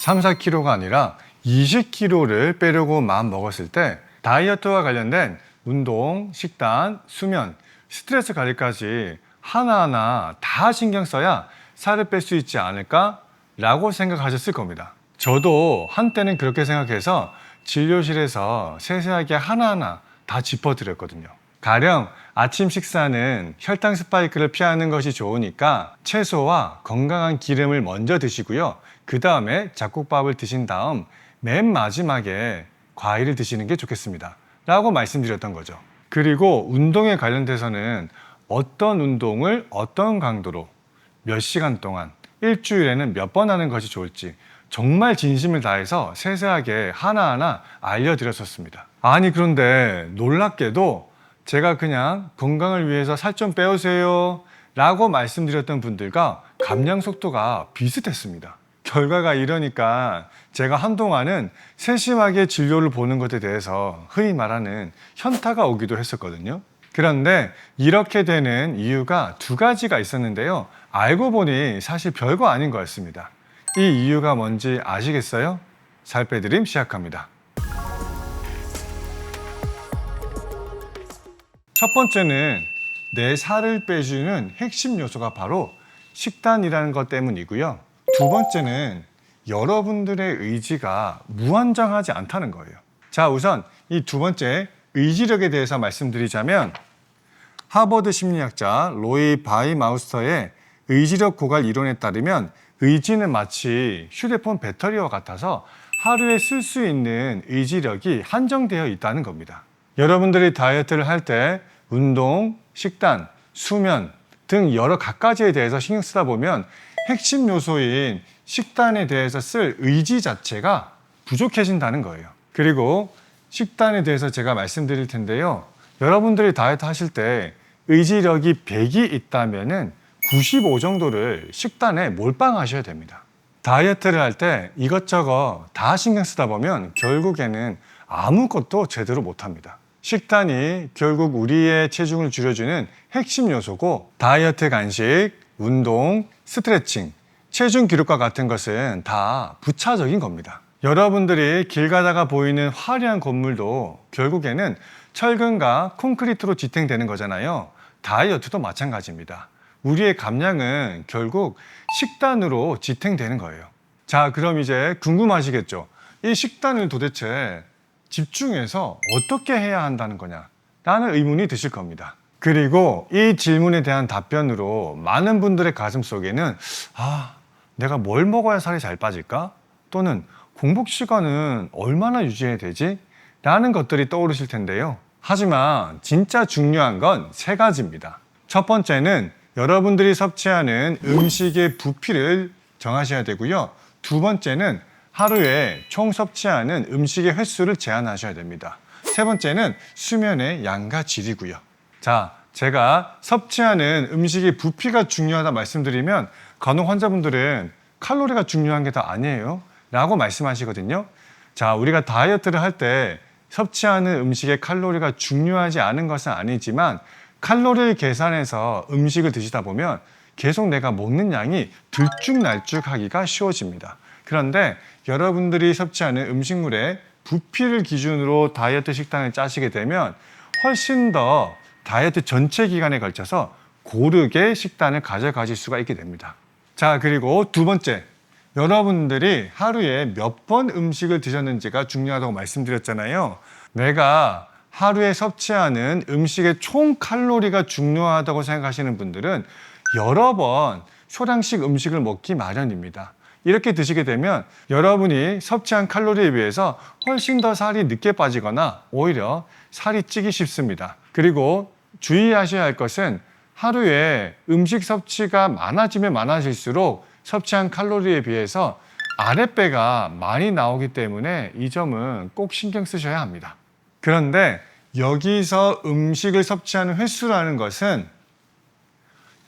3, 4kg가 아니라 20kg를 빼려고 마음 먹었을 때 다이어트와 관련된 운동, 식단, 수면, 스트레스 관리까지 하나하나 다 신경 써야 살을 뺄 수 있지 않을까? 라고 생각하셨을 겁니다. 저도 한때는 그렇게 생각해서 진료실에서 세세하게 하나하나 다 짚어드렸거든요. 가령 아침 식사는 혈당 스파이크를 피하는 것이 좋으니까 채소와 건강한 기름을 먼저 드시고요. 그 다음에 잡곡밥을 드신 다음 맨 마지막에 과일을 드시는 게 좋겠습니다. 라고 말씀드렸던 거죠. 그리고 운동에 관련돼서는 어떤 운동을 어떤 강도로 몇 시간 동안 일주일에는 몇 번 하는 것이 좋을지 정말 진심을 다해서 세세하게 하나하나 알려드렸었습니다. 아니 그런데 놀랍게도 제가 그냥 건강을 위해서 살 좀 빼오세요 라고 말씀드렸던 분들과 감량 속도가 비슷했습니다. 결과가 이러니까 제가 한동안은 세심하게 진료를 보는 것에 대해서 흔히 말하는 현타가 오기도 했었거든요. 그런데 이렇게 되는 이유가 두 가지가 있었는데요. 알고 보니 사실 별거 아닌 거였습니다. 이 이유가 뭔지 아시겠어요? 살 빼드림 시작합니다. 첫 번째는 내 살을 빼주는 핵심 요소가 바로 식단이라는 것 때문이고요. 두 번째는 여러분들의 의지가 무한정하지 않다는 거예요. 자, 우선 이 두 번째 의지력에 대해서 말씀드리자면 하버드 심리학자 로이 바이마우스터의 의지력 고갈 이론에 따르면 의지는 마치 휴대폰 배터리와 같아서 하루에 쓸 수 있는 의지력이 한정되어 있다는 겁니다. 여러분들이 다이어트를 할 때 운동, 식단, 수면 등 여러 갖가지에 대해서 신경 쓰다 보면 핵심 요소인 식단에 대해서 쓸 의지 자체가 부족해진다는 거예요. 그리고 식단에 대해서 제가 말씀드릴 텐데요. 여러분들이 다이어트 하실 때 의지력이 100이 있다면 95 정도를 식단에 몰빵하셔야 됩니다. 다이어트를 할 때 이것저것 다 신경 쓰다 보면 결국에는 아무것도 제대로 못합니다. 식단이 결국 우리의 체중을 줄여주는 핵심 요소고 다이어트 간식, 운동, 스트레칭, 체중 기록과 같은 것은 다 부차적인 겁니다. 여러분들이 길 가다가 보이는 화려한 건물도 결국에는 철근과 콘크리트로 지탱되는 거잖아요. 다이어트도 마찬가지입니다. 우리의 감량은 결국 식단으로 지탱되는 거예요. 자, 그럼 이제 궁금하시겠죠? 이 식단을 도대체 집중해서 어떻게 해야 한다는 거냐? 라는 의문이 드실 겁니다. 그리고 이 질문에 대한 답변으로 많은 분들의 가슴 속에는 내가 뭘 먹어야 살이 잘 빠질까? 또는 공복 시간은 얼마나 유지해야 되지? 라는 것들이 떠오르실 텐데요. 하지만 진짜 중요한 건 세 가지입니다. 첫 번째는 여러분들이 섭취하는 음식의 부피를 정하셔야 되고요. 두 번째는 하루에 총 섭취하는 음식의 횟수를 제한하셔야 됩니다. 세 번째는 수면의 양과 질이고요. 자, 제가 섭취하는 음식의 부피가 중요하다 말씀드리면 간혹 환자분들은 칼로리가 중요한 게 다 아니에요 라고 말씀하시거든요. 자, 우리가 다이어트를 할 때 섭취하는 음식의 칼로리가 중요하지 않은 것은 아니지만 칼로리를 계산해서 음식을 드시다 보면 계속 내가 먹는 양이 들쭉날쭉하기가 쉬워집니다. 그런데 여러분들이 섭취하는 음식물의 부피를 기준으로 다이어트 식단을 짜시게 되면 훨씬 더 다이어트 전체 기간에 걸쳐서 고르게 식단을 가져가실 수가 있게 됩니다. 자, 그리고 두 번째, 여러분들이 하루에 몇 번 음식을 드셨는지가 중요하다고 말씀드렸잖아요. 내가 하루에 섭취하는 음식의 총 칼로리가 중요하다고 생각하시는 분들은 여러 번 소량씩 음식을 먹기 마련입니다. 이렇게 드시게 되면 여러분이 섭취한 칼로리에 비해서 훨씬 더 살이 늦게 빠지거나 오히려 살이 찌기 쉽습니다. 그리고 주의하셔야 할 것은 하루에 음식 섭취가 많아지면 많아질수록 섭취한 칼로리에 비해서 아랫배가 많이 나오기 때문에 이 점은 꼭 신경 쓰셔야 합니다. 그런데 여기서 음식을 섭취하는 횟수라는 것은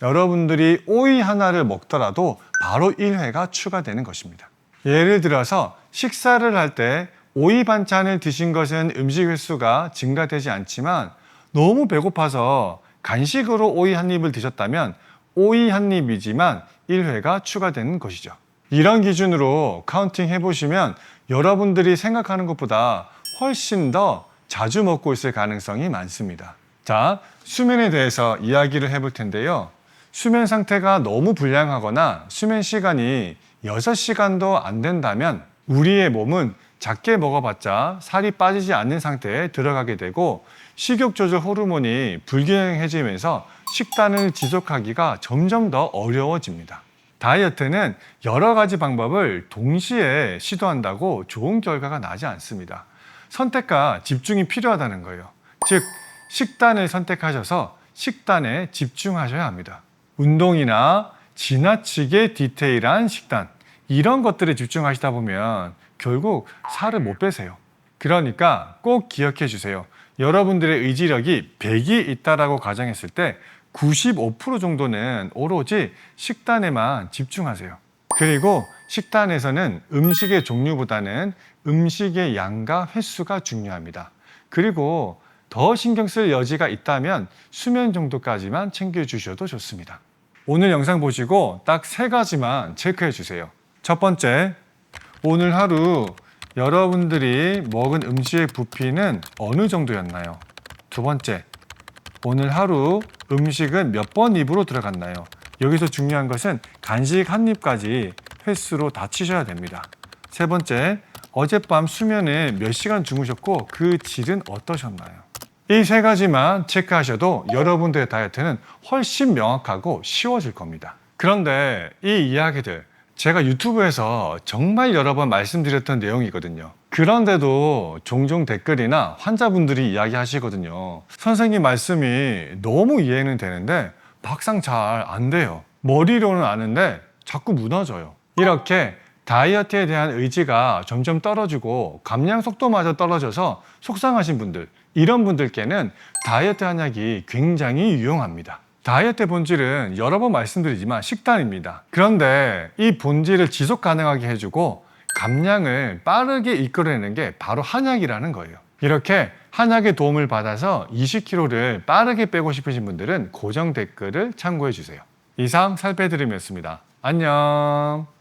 여러분들이 오이 하나를 먹더라도 바로 1회가 추가되는 것입니다. 예를 들어서 식사를 할 때 오이 반찬을 드신 것은 음식 횟수가 증가되지 않지만 너무 배고파서 간식으로 오이 한 입을 드셨다면 오이 한 입이지만 1회가 추가되는 것이죠. 이런 기준으로 카운팅 해보시면 여러분들이 생각하는 것보다 훨씬 더 자주 먹고 있을 가능성이 많습니다. 자, 수면에 대해서 이야기를 해볼 텐데요. 수면 상태가 너무 불량하거나 수면 시간이 6시간도 안 된다면 우리의 몸은 작게 먹어봤자 살이 빠지지 않는 상태에 들어가게 되고 식욕 조절 호르몬이 불균형해지면서 식단을 지속하기가 점점 더 어려워집니다. 다이어트는 여러 가지 방법을 동시에 시도한다고 좋은 결과가 나지 않습니다. 선택과 집중이 필요하다는 거예요. 즉, 식단을 선택하셔서 식단에 집중하셔야 합니다. 운동이나 지나치게 디테일한 식단, 이런 것들에 집중하시다 보면 결국 살을 못 빼세요. 그러니까 꼭 기억해 주세요. 여러분들의 의지력이 100이 있다라고 가정했을 때 95% 정도는 오로지 식단에만 집중하세요. 그리고 식단에서는 음식의 종류보다는 음식의 양과 횟수가 중요합니다. 그리고 더 신경 쓸 여지가 있다면 수면 정도까지만 챙겨주셔도 좋습니다. 오늘 영상 보시고 딱 3가지만 체크해 주세요. 첫 번째, 오늘 하루 여러분들이 먹은 음식의 부피는 어느 정도였나요? 두 번째, 오늘 하루 음식은 몇 번 입으로 들어갔나요? 여기서 중요한 것은 간식 한 입까지 횟수로 다 치셔야 됩니다. 세 번째, 어젯밤 수면에 몇 시간 주무셨고 그 질은 어떠셨나요? 이 3가지만 체크하셔도 여러분들의 다이어트는 훨씬 명확하고 쉬워질 겁니다. 그런데 이 이야기들 제가 유튜브에서 정말 여러 번 말씀드렸던 내용이거든요. 그런데도 종종 댓글이나 환자분들이 이야기하시거든요. 선생님 말씀이 너무 이해는 되는데 막상 잘 안 돼요. 머리로는 아는데 자꾸 무너져요. 이렇게 다이어트에 대한 의지가 점점 떨어지고 감량 속도마저 떨어져서 속상하신 분들, 이런 분들께는 다이어트 한약이 굉장히 유용합니다. 다이어트의 본질은 여러 번 말씀드리지만 식단입니다. 그런데 이 본질을 지속 가능하게 해주고 감량을 빠르게 이끌어내는 게 바로 한약이라는 거예요. 이렇게 한약의 도움을 받아서 20kg를 빠르게 빼고 싶으신 분들은 고정 댓글을 참고해 주세요. 이상 살빼드림이었습니다. 안녕.